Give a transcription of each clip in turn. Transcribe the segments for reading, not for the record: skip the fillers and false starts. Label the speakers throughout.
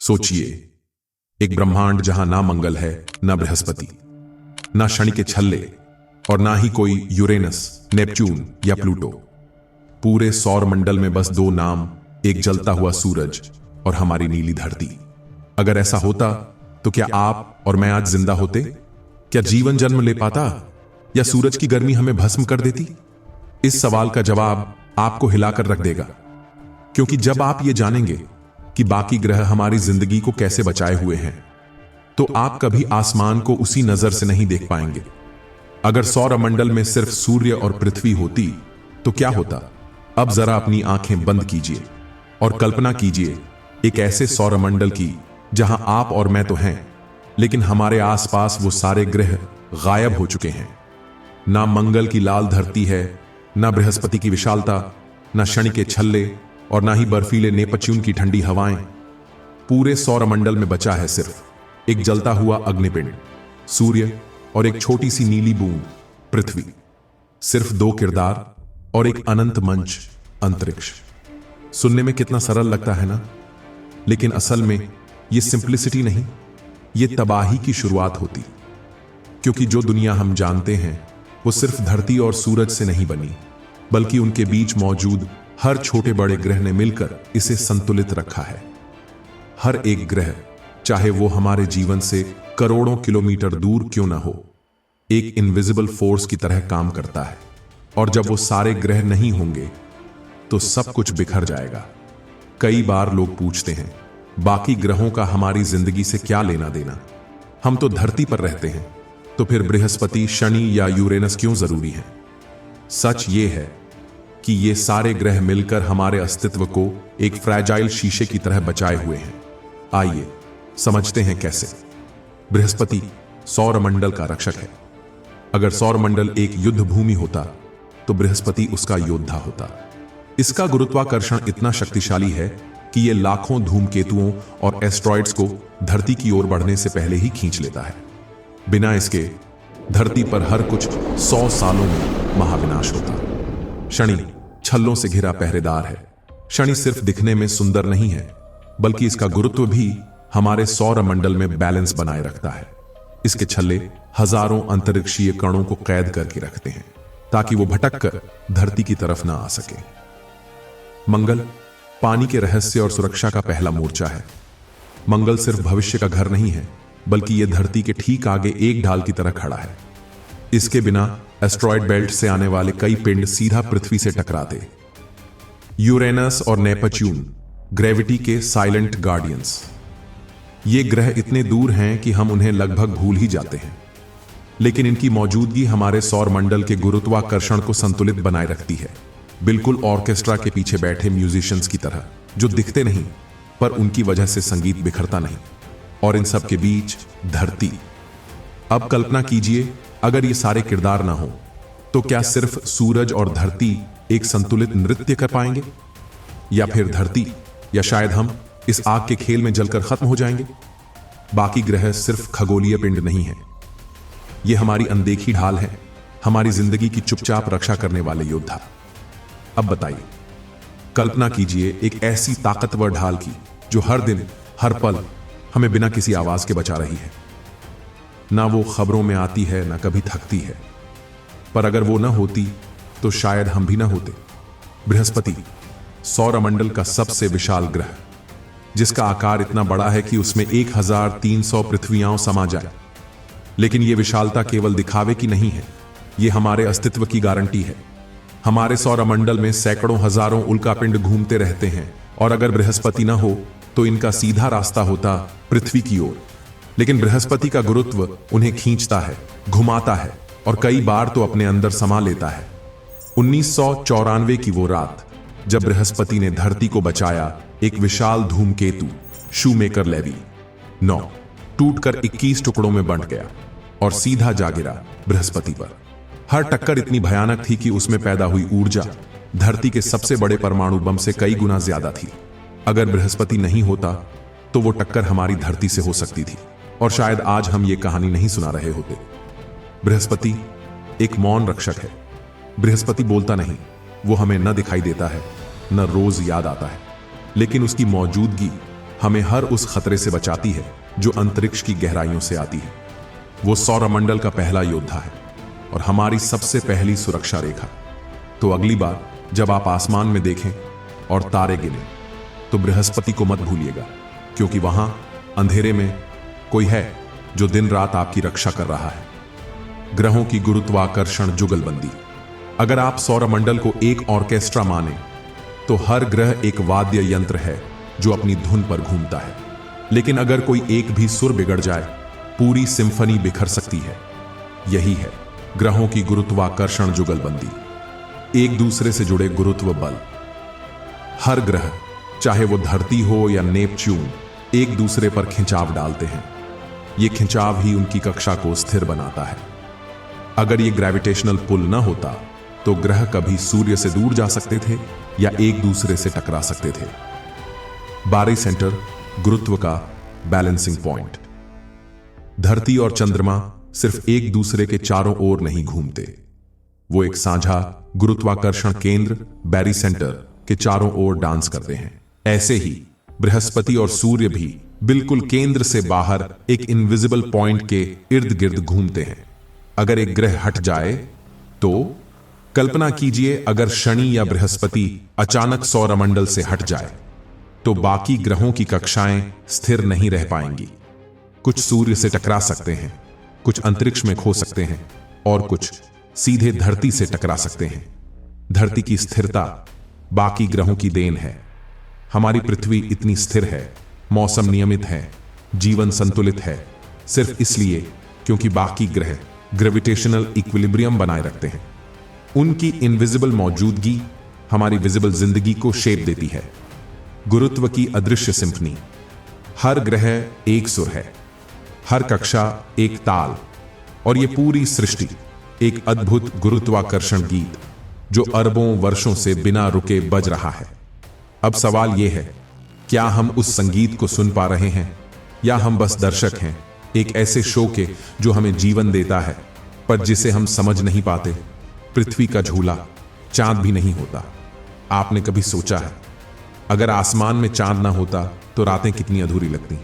Speaker 1: सोचिए, एक ब्रह्मांड जहां ना मंगल है, ना बृहस्पति, ना शनि के छल्ले और ना ही कोई यूरेनस, नेपच्यून या प्लूटो। पूरे सौर मंडल में बस दो नाम, एक जलता हुआ सूरज और हमारी नीली धरती। अगर ऐसा होता तो क्या आप और मैं आज जिंदा होते? क्या जीवन जन्म ले पाता, या सूरज की गर्मी हमें भस्म कर देती? इस सवाल का जवाब आपको हिलाकर रख देगा, क्योंकि जब आप ये जानेंगे कि बाकी ग्रह हमारी जिंदगी को कैसे बचाए हुए हैं, तो आप कभी आसमान को उसी नजर से नहीं देख पाएंगे। अगर सौर मंडल में सिर्फ सूर्य और पृथ्वी होती तो क्या होता? अब जरा अपनी आंखें बंद कीजिए और कल्पना कीजिए एक ऐसे सौर मंडल की जहां आप और मैं तो हैं, लेकिन हमारे आसपास वो सारे ग्रह गायब हो चुके हैं। ना मंगल की लाल धरती है, ना बृहस्पति की विशालता, ना शनि के छल्ले और ना ही बर्फीले नेपच्यून की ठंडी हवाएं। पूरे सौरमंडल में बचा है सिर्फ एक जलता हुआ अग्निपिंड, सूर्य, और एक छोटी सी नीली बूंद, पृथ्वी। सिर्फ दो किरदार और एक अनंत मंच, अंतरिक्ष। सुनने में कितना सरल लगता है ना? लेकिन असल में यह सिंप्लिसिटी नहीं, यह तबाही की शुरुआत होती। क्योंकि जो दुनिया हम जानते हैं वो सिर्फ धरती और सूरज से नहीं बनी, बल्कि उनके बीच मौजूद हर छोटे बड़े ग्रह ने मिलकर इसे संतुलित रखा है। हर एक ग्रह, चाहे वो हमारे जीवन से करोड़ों किलोमीटर दूर क्यों ना हो, एक इनविजिबल फोर्स की तरह काम करता है। और जब वो सारे ग्रह नहीं होंगे तो सब कुछ बिखर जाएगा। कई बार लोग पूछते हैं, बाकी ग्रहों का हमारी जिंदगी से क्या लेना देना? हम तो धरती पर रहते हैं, तो फिर बृहस्पति, शनि या यूरेनस क्यों जरूरी है? सच ये है कि ये सारे ग्रह मिलकर हमारे अस्तित्व को एक फ्रैजाइल शीशे की तरह बचाए हुए हैं। आइए समझते हैं कैसे। बृहस्पति सौरमंडल का रक्षक है। अगर सौरमंडल एक युद्ध भूमि होता तो बृहस्पति उसका योद्धा होता। इसका गुरुत्वाकर्षण इतना शक्तिशाली है कि यह लाखों धूमकेतुओं और एस्ट्रॉइड्स को धरती की ओर बढ़ने से पहले ही खींच लेता है। बिना इसके धरती पर हर कुछ 100 सालों में महाविनाश होता। शनि छल्लों से घिरा पहरेदार है। शनि सिर्फ दिखने में सुंदर नहीं है, बल्कि इसका गुरुत्व भी हमारे सौर मंडल में बैलेंस बनाए रखता है। इसके छल्ले हजारों अंतरिक्षीय कणों को कैद करके रखते हैं, ताकि वो भटक कर धरती की तरफ ना आ सके। मंगल पानी के रहस्य और सुरक्षा का पहला मोर्चा है। मंगल सिर्फ भविष्य का घर नहीं है, बल्कि यह धरती के ठीक आगे एक ढाल की तरह खड़ा है। इसके बिना एस्ट्रॉयड बेल्ट से आने वाले कई पिंड सीधा पृथ्वी से टकराते। यूरेनस और नेपच्यून ग्रेविटी के साइलेंट गार्डियंस। ये ग्रह इतने दूर हैं कि हम उन्हें लगभग भूल ही जाते हैं, लेकिन इनकी मौजूदगी हमारे सौर मंडल के गुरुत्वाकर्षण को संतुलित बनाए रखती है। बिल्कुल ऑर्केस्ट्रा के पीछे बैठे म्यूजिशियंस की तरह, जो दिखते नहीं पर उनकी वजह से संगीत बिखरता नहीं। और इन सब के बीच धरती। अब कल्पना कीजिए, अगर ये सारे किरदार ना हो तो क्या सिर्फ सूरज और धरती एक संतुलित नृत्य कर पाएंगे? या फिर धरती, या शायद हम इस आग के खेल में जलकर खत्म हो जाएंगे? बाकी ग्रह सिर्फ खगोलीय पिंड नहीं है, ये हमारी अनदेखी ढाल है, हमारी जिंदगी की चुपचाप रक्षा करने वाले योद्धा। अब बताइए, कल्पना कीजिए एक ऐसी ताकतवर ढाल की जो हर दिन हर पल हमें बिना किसी आवाज के बचा रही है। ना वो खबरों में आती है, ना कभी थकती है, पर अगर वो ना होती तो शायद हम भी ना होते। बृहस्पति सौरमंडल का सबसे विशाल ग्रह, जिसका आकार इतना बड़ा है कि उसमें 1300 पृथ्वियां समा जाए। लेकिन यह विशालता केवल दिखावे की नहीं है, यह हमारे अस्तित्व की गारंटी है। हमारे सौरमंडल में सैकड़ों हजारों उल्कापिंड घूमते रहते हैं, और अगर बृहस्पति ना हो तो इनका सीधा रास्ता होता पृथ्वी की ओर। लेकिन बृहस्पति का गुरुत्व उन्हें खींचता है, घुमाता है और कई बार तो अपने अंदर समा लेता है। 1994 की वो रात जब बृहस्पति ने धरती को बचाया, एक विशाल धूमकेतु शूमेकर लेवी 9 टूटकर 21 टुकड़ों में बंट गया और सीधा जा गिरा बृहस्पति पर। हर टक्कर इतनी भयानक थी कि उसमें पैदा हुई ऊर्जा धरती के सबसे बड़े परमाणु बम से कई गुना ज्यादा थी। अगर बृहस्पति नहीं होता तो वो टक्कर हमारी धरती से हो सकती थी, और शायद आज हम ये कहानी नहीं सुना रहे होते। बृहस्पति एक मौन रक्षक है। बृहस्पति बोलता नहीं, वो हमें न दिखाई देता है, न रोज याद आता है, लेकिन उसकी मौजूदगी हमें हर उस खतरे से बचाती है जो अंतरिक्ष की गहराइयों से आती है। वो सौरमंडल का पहला योद्धा है और हमारी सबसे पहली सुरक्षा रेखा। तो अगली बार जब आप आसमान में देखें और तारे गिने तो बृहस्पति को मत भूलिएगा, क्योंकि वहां अंधेरे में कोई है जो दिन रात आपकी रक्षा कर रहा है। ग्रहों की गुरुत्वाकर्षण जुगलबंदी। अगर आप सौरमंडल को एक ऑर्केस्ट्रा माने तो हर ग्रह एक वाद्य यंत्र है जो अपनी धुन पर घूमता है। लेकिन अगर कोई एक भी सुर बिगड़ जाए, पूरी सिम्फनी बिखर सकती है। यही है ग्रहों की गुरुत्वाकर्षण जुगलबंदी, एक दूसरे से जुड़े गुरुत्व बल। हर ग्रह, चाहे वो धरती हो या नेपच्यून, एक दूसरे पर खिंचाव डालते हैं। ये खिंचाव ही उनकी कक्षा को स्थिर बनाता है। अगर ये ग्रेविटेशनल पुल न होता तो ग्रह कभी सूर्य से दूर जा सकते थे या एक दूसरे से टकरा सकते थे। बारीसेंटर, गुरुत्व का बैलेंसिंग पॉइंट। धरती और चंद्रमा सिर्फ एक दूसरे के चारों ओर नहीं घूमते, वो एक साझा गुरुत्वाकर्षण केंद्र बैरीसेंटर के चारों ओर डांस करते हैं। ऐसे ही बृहस्पति और सूर्य भी बिल्कुल केंद्र से बाहर एक इनविजिबल पॉइंट के इर्द गिर्द घूमते हैं। अगर एक ग्रह हट जाए तो कल्पना कीजिए, अगर शनि या बृहस्पति अचानक सौरमंडल से हट जाए तो बाकी ग्रहों की कक्षाएं स्थिर नहीं रह पाएंगी। कुछ सूर्य से टकरा सकते हैं, कुछ अंतरिक्ष में खो सकते हैं और कुछ सीधे धरती से टकरा सकते हैं। धरती की स्थिरता बाकी ग्रहों की देन है। हमारी पृथ्वी इतनी स्थिर है, मौसम नियमित है, जीवन संतुलित है, सिर्फ इसलिए क्योंकि बाकी ग्रह ग्रेविटेशनल इक्विलिब्रियम बनाए रखते हैं। उनकी इनविजिबल मौजूदगी हमारी विजिबल जिंदगी को शेप देती है। गुरुत्व की अदृश्य सिम्फनी। हर ग्रह एक सुर है, हर कक्षा एक ताल, और ये पूरी सृष्टि एक अद्भुत गुरुत्वाकर्षण गीत जो अरबों वर्षों से बिना रुके बज रहा है। अब सवाल यह है, क्या हम उस संगीत को सुन पा रहे हैं या हम बस दर्शक हैं एक ऐसे शो के जो हमें जीवन देता है पर जिसे हम समझ नहीं पाते। पृथ्वी का झूला चांद भी नहीं होता। आपने कभी सोचा है अगर आसमान में चांद ना होता तो रातें कितनी अधूरी लगती?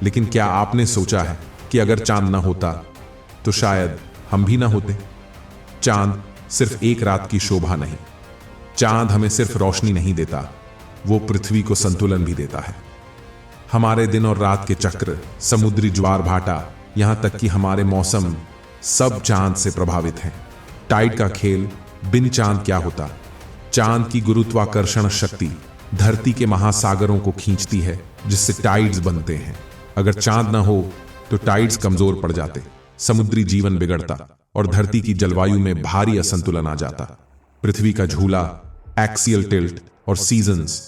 Speaker 1: लेकिन क्या आपने सोचा है कि अगर चांद ना होता तो शायद हम भी ना होते? चांद सिर्फ एक रात की शोभा नहीं, चांद हमें सिर्फ रोशनी नहीं देता, वो पृथ्वी को संतुलन भी देता है। हमारे दिन और रात के चक्र, समुद्री ज्वार भाटा, यहां तक कि हमारे मौसम सब चांद से प्रभावित हैं। टाइड का खेल बिन चांद क्या होता? चांद की गुरुत्वाकर्षण शक्ति धरती के महासागरों को खींचती है जिससे टाइड्स बनते हैं। अगर चांद ना हो तो टाइड्स कमजोर पड़ जाते, समुद्री जीवन बिगड़ता और धरती की जलवायु में भारी असंतुलन आ जाता। पृथ्वी का झूला, एक्सियल टिल्ट और सीजन्स।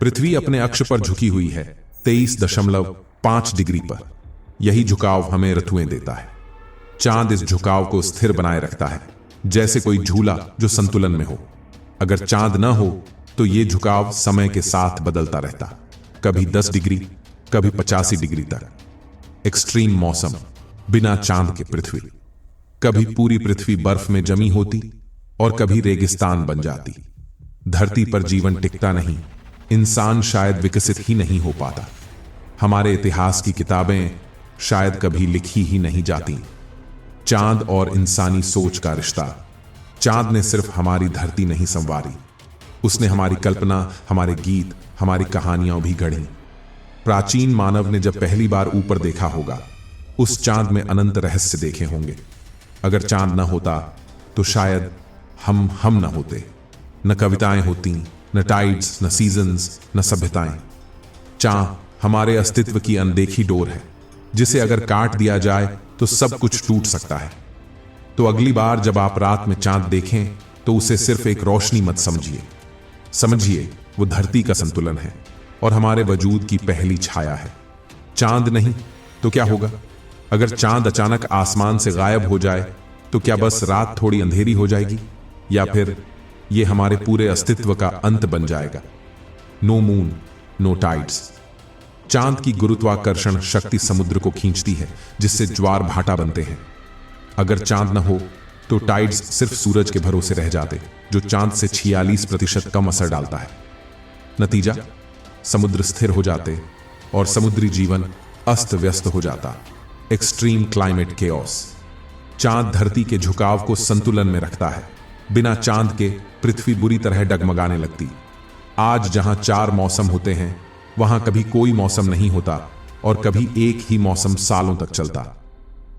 Speaker 1: पृथ्वी अपने अक्ष पर झुकी हुई है 23.5 डिग्री पर। यही झुकाव हमें ऋतुएं देता है। चांद इस झुकाव को स्थिर बनाए रखता है, जैसे कोई झूला जो संतुलन में हो। अगर चांद न हो तो यह झुकाव समय के साथ बदलता रहता, कभी 10 डिग्री, कभी 85 डिग्री तक। एक्सट्रीम मौसम, बिना चांद के पृथ्वी। कभी पूरी पृथ्वी बर्फ में जमी होती और कभी रेगिस्तान बन जाती। धरती पर जीवन टिकता नहीं, इंसान शायद विकसित ही नहीं हो पाता। हमारे इतिहास की किताबें शायद कभी लिखी ही नहीं जाती। चांद और इंसानी सोच का रिश्ता। चांद ने सिर्फ हमारी धरती नहीं संवारी, उसने हमारी कल्पना, हमारे गीत, हमारी कहानियां भी गढ़ी। प्राचीन मानव ने जब पहली बार ऊपर देखा होगा, उस चांद में अनंत रहस्य देखे होंगे। अगर चांद न होता तो शायद हम न होते। न कविताएं होती, न टाइड्स, न सीजन्स, न सभ्यताएं। चांद हमारे अस्तित्व की अनदेखी डोर है, जिसे अगर काट दिया जाए तो सब कुछ टूट सकता है। तो अगली बार जब आप रात में चांद देखें तो उसे सिर्फ एक रोशनी मत समझिए, समझिए वो धरती का संतुलन है और हमारे वजूद की पहली छाया है। चांद नहीं तो क्या होगा? अगर चांद अचानक आसमान से गायब हो जाए तो क्या बस रात थोड़ी अंधेरी हो जाएगी, या फिर यह हमारे पूरे अस्तित्व का अंत बन जाएगा? No moon, no tides. चांद की गुरुत्वाकर्षण शक्ति समुद्र को खींचती है, जिससे ज्वार भाटा बनते हैं। अगर चांद न हो तो टाइड्स सिर्फ सूरज के भरोसे रह जाते, जो चांद से 46% कम असर डालता है। नतीजा, समुद्र स्थिर हो जाते, और समुद्री जीवन अस्त व्यस्त हो जाता। Extreme climate chaos. चांद धरती के झुकाव को संतुलन में रखता है। बिना चांद के पृथ्वी बुरी तरह डगमगाने लगती। आज जहां 4 मौसम होते हैं, वहां कभी कोई मौसम नहीं होता और कभी एक ही मौसम सालों तक चलता।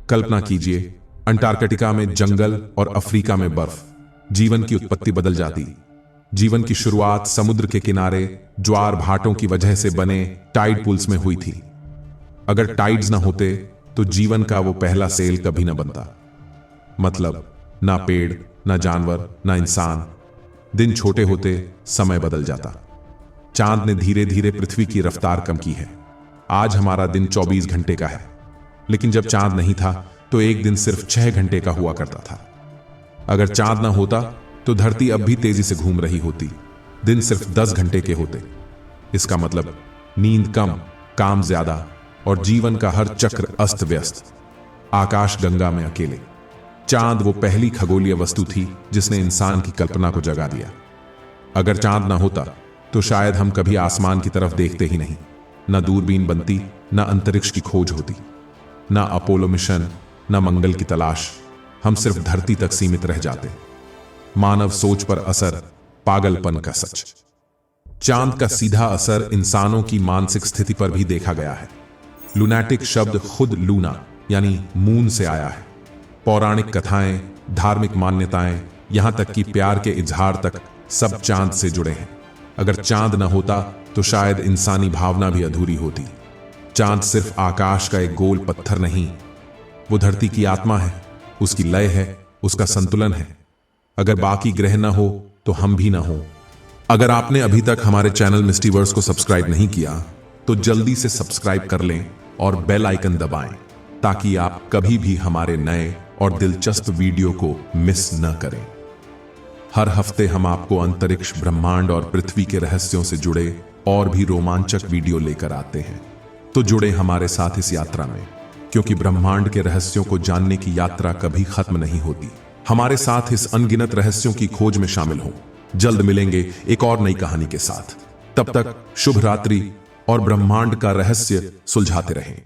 Speaker 1: कल्पना कीजिए, अंटार्कटिका में जंगल और अफ्रीका में बर्फ। जीवन की उत्पत्ति बदल जाती। जीवन की शुरुआत समुद्र के किनारे ज्वार भाटों की वजह से बने टाइड पूल्स में हुई थी। अगर टाइड्स ना होते तो जीवन का वो पहला सेल कभी ना बनता। मतलब ना पेड़, ना जानवर, ना इंसान। दिन छोटे होते समय बदल जाता। चांद ने धीरे धीरे पृथ्वी की रफ्तार कम की है। आज हमारा दिन 24 घंटे का है, लेकिन जब चांद नहीं था तो एक दिन सिर्फ 6 घंटे का हुआ करता था। अगर चांद ना होता तो धरती अब भी तेजी से घूम रही होती। दिन सिर्फ 10 घंटे के होते। इसका मतलब नींद कम, काम ज्यादा और जीवन का हर चक्र अस्त व्यस्त। आकाश गंगा में अकेले। चांद वो पहली खगोलीय वस्तु थी जिसने इंसान की कल्पना को जगा दिया। अगर चांद ना होता तो शायद हम कभी आसमान की तरफ देखते ही नहीं। न दूरबीन बनती, न अंतरिक्ष की खोज होती, न अपोलो मिशन, न मंगल की तलाश। हम सिर्फ धरती तक सीमित रह जाते। मानव सोच पर असर, पागलपन का सच। चांद का सीधा असर इंसानों की मानसिक स्थिति पर भी देखा गया है। लुनैटिक शब्द खुद लूना यानी मून से आया है। पौराणिक कथाएं, धार्मिक मान्यताएं, यहां तक कि प्यार के इजहार तक सब चांद से जुड़े हैं। अगर चांद न होता तो शायद इंसानी भावना भी अधूरी होती। चांद सिर्फ आकाश का एक गोल पत्थर नहीं, वो धरती की आत्मा है, उसकी लय है, उसका संतुलन है। अगर बाकी ग्रह न हो तो हम भी ना हो। अगर आपने अभी तक हमारे चैनल मिस्टीवर्स को सब्सक्राइब नहीं किया तो जल्दी से सब्सक्राइब कर लें और बेल आइकन दबाएं ताकि आप कभी भी हमारे नए और दिलचस्प वीडियो को मिस न करें। हर हफ्ते हम आपको अंतरिक्ष, ब्रह्मांड और पृथ्वी के रहस्यों से जुड़े और भी रोमांचक वीडियो लेकर आते हैं। तो जुड़े हमारे साथ इस यात्रा में, क्योंकि ब्रह्मांड के रहस्यों को जानने की यात्रा कभी खत्म नहीं होती। हमारे साथ इस अनगिनत रहस्यों की खोज में शामिल हों। जल्द मिलेंगे एक और नई कहानी के साथ। तब तक शुभ रात्रि और ब्रह्मांड का रहस्य सुलझाते रहें।